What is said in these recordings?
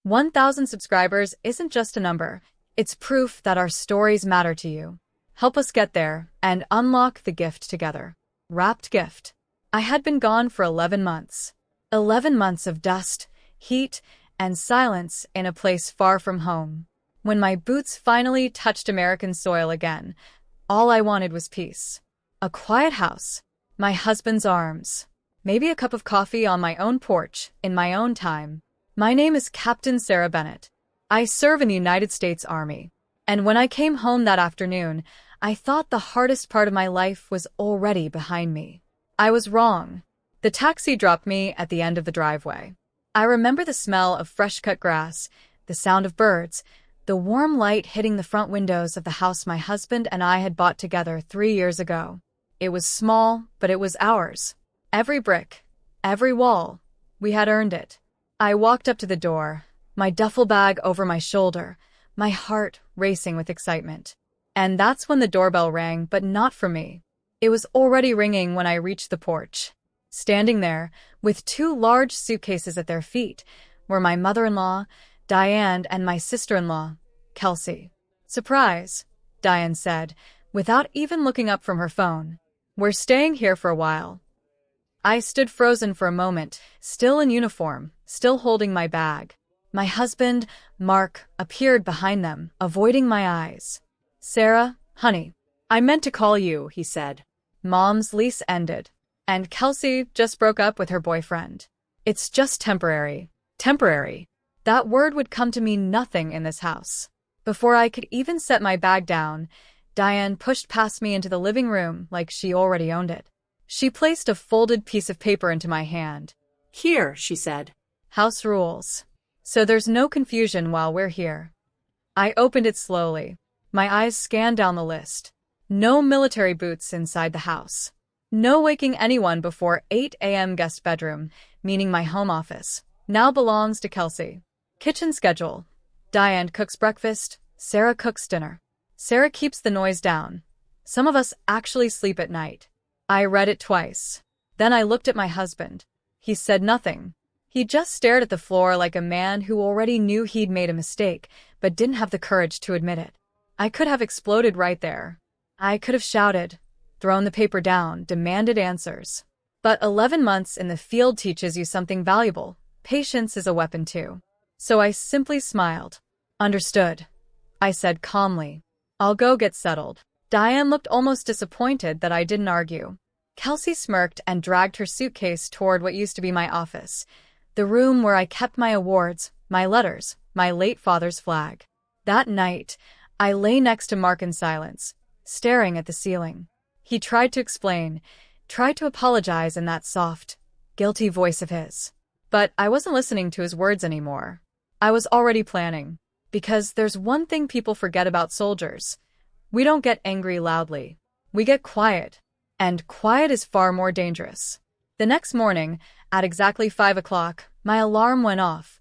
1,000 subscribers isn't just a number, it's proof that our stories matter to you. Help us get there and unlock the gift together. Wrapped gift. I had been gone for 11 months. 11 months of dust, heat, and silence in a place far from home. When my boots finally touched American soil again, all I wanted was peace. A quiet house, my husband's arms, maybe a cup of coffee on my own porch in my own time. My name is Captain Sarah Bennett. I serve in the United States Army. And when I came home that afternoon, I thought the hardest part of my life was already behind me. I was wrong. The taxi dropped me at the end of the driveway. I remember the smell of fresh-cut grass, the sound of birds, the warm light hitting the front windows of the house my husband and I had bought together 3 years ago. It was small, but it was ours. Every brick, every wall, we had earned it. I walked up to the door, my duffel bag over my shoulder, my heart racing with excitement. And that's when the doorbell rang, but not for me. It was already ringing when I reached the porch. Standing there, with 2 large suitcases at their feet, were my mother-in-law, Diane, and my sister-in-law, Kelsey. "Surprise," Diane said, without even looking up from her phone. "We're staying here for a while." I stood frozen for a moment, still in uniform, still holding my bag. My husband, Mark, appeared behind them, avoiding my eyes. "Sarah, honey, I meant to call you," he said. "Mom's lease ended. And Kelsey just broke up with her boyfriend. It's just temporary." Temporary. That word would come to mean nothing in this house. Before I could even set my bag down, Diane pushed past me into the living room like she already owned it. She placed a folded piece of paper into my hand. "Here," she said. "House rules. So there's no confusion while we're here." I opened it slowly. My eyes scanned down the list. No military boots inside the house. No waking anyone before 8 a.m. Guest bedroom, meaning my home office, now belongs to Kelsey. Kitchen schedule. Diane cooks breakfast, Sarah cooks dinner. Sarah keeps the noise down. Some of us actually sleep at night. I read it twice. Then I looked at my husband. He said nothing. He just stared at the floor like a man who already knew he'd made a mistake, but didn't have the courage to admit it. I could have exploded right there. I could have shouted, thrown the paper down, demanded answers. But 11 months in the field teaches you something valuable. Patience is a weapon too. So I simply smiled. "Understood," I said calmly. "I'll go get settled." Diane looked almost disappointed that I didn't argue. Kelsey smirked and dragged her suitcase toward what used to be my office, the room where I kept my awards, my letters, my late father's flag. That night, I lay next to Mark in silence, staring at the ceiling. He tried to explain, tried to apologize in that soft, guilty voice of his. But I wasn't listening to his words anymore. I was already planning. Because there's one thing people forget about soldiers. We don't get angry loudly. We get quiet. And quiet is far more dangerous. The next morning, at exactly 5 o'clock, my alarm went off.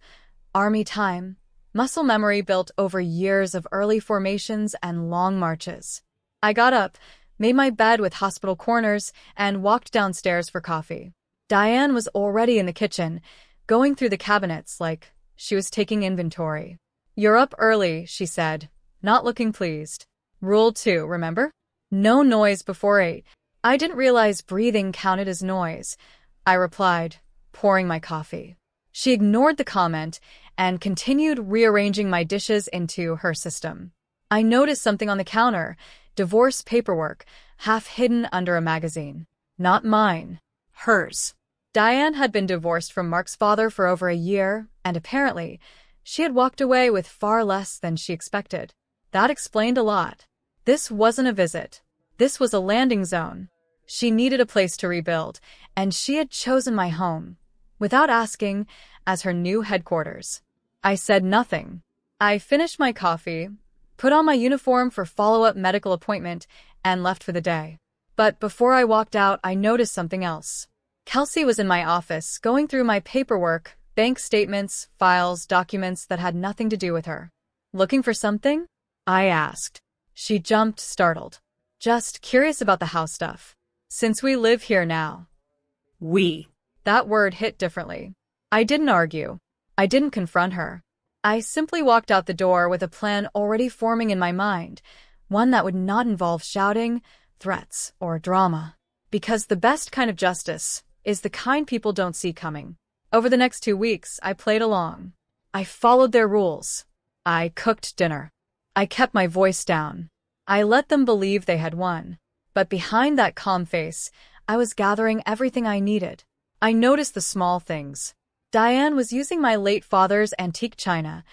Army time. Muscle memory built over years of early formations and long marches. I got up, made my bed with hospital corners, and walked downstairs for coffee. Diane was already in the kitchen, going through the cabinets like she was taking inventory. "You're up early," she said, not looking pleased. "Rule 2, remember? No noise before 8. I didn't realize breathing counted as noise. I replied, pouring my coffee. She ignored the comment and continued rearranging my dishes into her system. I noticed something on the counter, divorce paperwork, half hidden under a magazine. Not mine. Hers. Diane had been divorced from Mark's father for over a year, and apparently, she had walked away with far less than she expected. That explained a lot. This wasn't a visit. This was a landing zone. She needed a place to rebuild, and she had chosen my home, without asking, as her new headquarters. I said nothing. I finished my coffee, put on my uniform for follow-up medical appointment, and left for the day. But before I walked out, I noticed something else. Kelsey was in my office, going through my paperwork, bank statements, files, documents that had nothing to do with her. "Looking for something?" I asked. She jumped, startled. "Just curious about the house stuff. Since we live here now." We. That word hit differently. I didn't argue. I didn't confront her. I simply walked out the door with a plan already forming in my mind, one that would not involve shouting, threats, or drama. Because the best kind of justice is the kind people don't see coming. Over the next 2 weeks, I played along. I followed their rules. I cooked dinner. I kept my voice down. I let them believe they had won. But behind that calm face, I was gathering everything I needed. I noticed the small things. Diane was using my late father's antique china,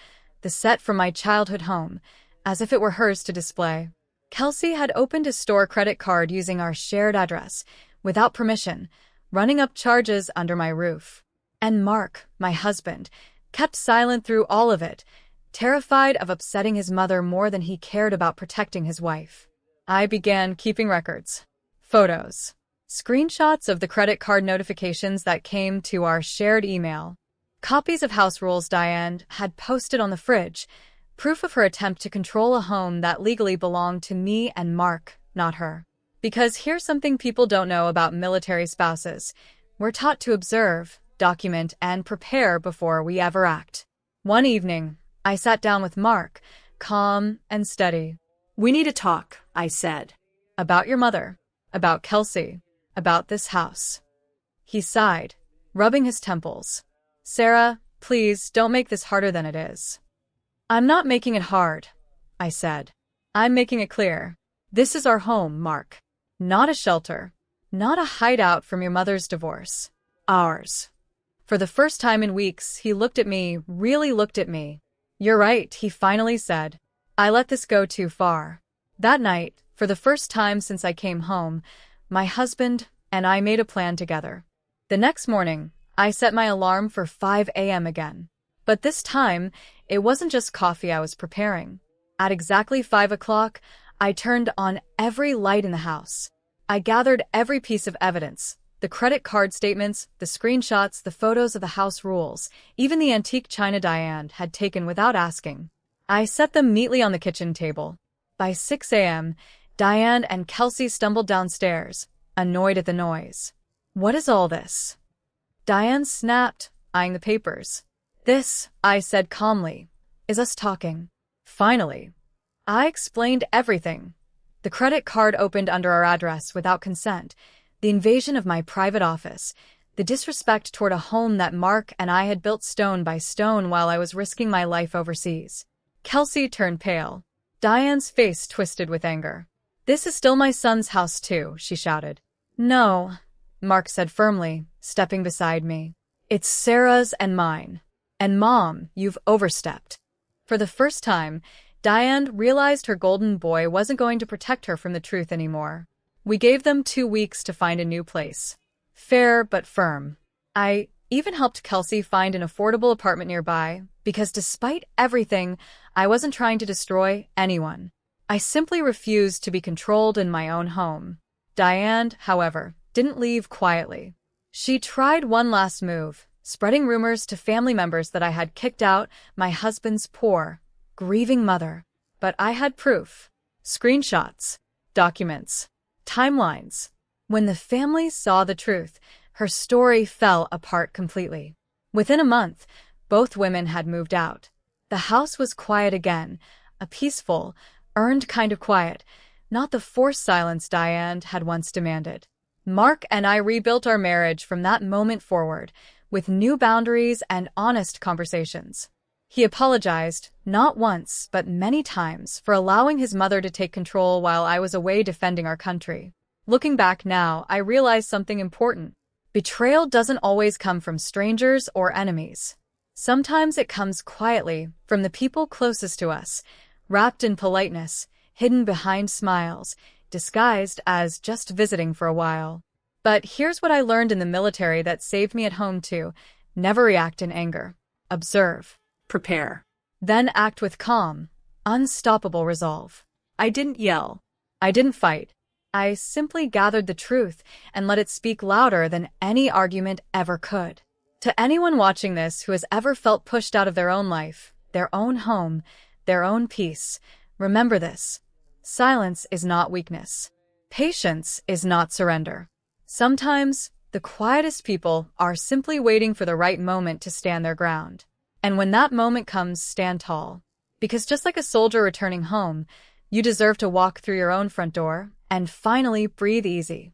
the set from my childhood home, as if it were hers to display. Kelsey had opened a store credit card using our shared address, without permission, running up charges under my roof. And Mark, my husband, kept silent through all of it, terrified of upsetting his mother more than he cared about protecting his wife. I began keeping records. Photos. Screenshots of the credit card notifications that came to our shared email. Copies of house rules Diane had posted on the fridge, proof of her attempt to control a home that legally belonged to me and Mark, not her. Because here's something people don't know about military spouses. We're taught to observe, document, and prepare before we ever act. One evening, I sat down with Mark, calm and steady. "We need to talk," I said. "About your mother, about Kelsey, about this house." He sighed, rubbing his temples. "Sarah, please don't make this harder than it is." "I'm not making it hard," I said. "I'm making it clear. This is our home, Mark. Not a shelter. Not a hideout from your mother's divorce. Ours." For the first time in weeks, he looked at me, really looked at me. "You're right," he finally said. "I let this go too far." That night, for the first time since I came home, my husband and I made a plan together. The next morning, I set my alarm for 5 a.m. again. But this time, it wasn't just coffee I was preparing. At exactly 5 o'clock, I turned on every light in the house. I gathered every piece of evidence, the credit card statements, the screenshots, the photos of the house rules, even the antique china Diane had taken without asking. I set them neatly on the kitchen table. By 6 a.m., Diane and Kelsey stumbled downstairs, annoyed at the noise. "What is all this?" Diane snapped, eyeing the papers. "This," I said calmly, "is us talking." Finally, I explained everything. The credit card opened under our address without consent, the invasion of my private office, the disrespect toward a home that Mark and I had built stone by stone while I was risking my life overseas. Kelsey turned pale. Diane's face twisted with anger. "This is still my son's house too," she shouted. "No," Mark said firmly, stepping beside me. "It's Sarah's and mine. And Mom, you've overstepped." For the first time, Diane realized her golden boy wasn't going to protect her from the truth anymore. We gave them 2 weeks to find a new place. Fair but firm. I even helped Kelsey find an affordable apartment nearby, because despite everything, I wasn't trying to destroy anyone. I simply refused to be controlled in my own home. Diane, however, didn't leave quietly. She tried one last move, spreading rumors to family members that I had kicked out my husband's poor, grieving mother. But I had proof. Screenshots, documents, timelines. When the family saw the truth, her story fell apart completely. Within a month, both women had moved out. The house was quiet again, a peaceful, earned kind of quiet, not the forced silence Diane had once demanded. Mark and I rebuilt our marriage from that moment forward, with new boundaries and honest conversations. He apologized, not once, but many times, for allowing his mother to take control while I was away defending our country. Looking back now, I realized something important. Betrayal doesn't always come from strangers or enemies. Sometimes it comes quietly from the people closest to us, wrapped in politeness, hidden behind smiles, disguised as just visiting for a while. But here's what I learned in the military that saved me at home too. Never react in anger. Observe. Prepare. Then act with calm, unstoppable resolve. I didn't yell. I didn't fight. I simply gathered the truth and let it speak louder than any argument ever could. To anyone watching this who has ever felt pushed out of their own life, their own home, their own peace, remember this. Silence is not weakness. Patience is not surrender. Sometimes, the quietest people are simply waiting for the right moment to stand their ground. And when that moment comes, stand tall. Because just like a soldier returning home, you deserve to walk through your own front door and finally breathe easy.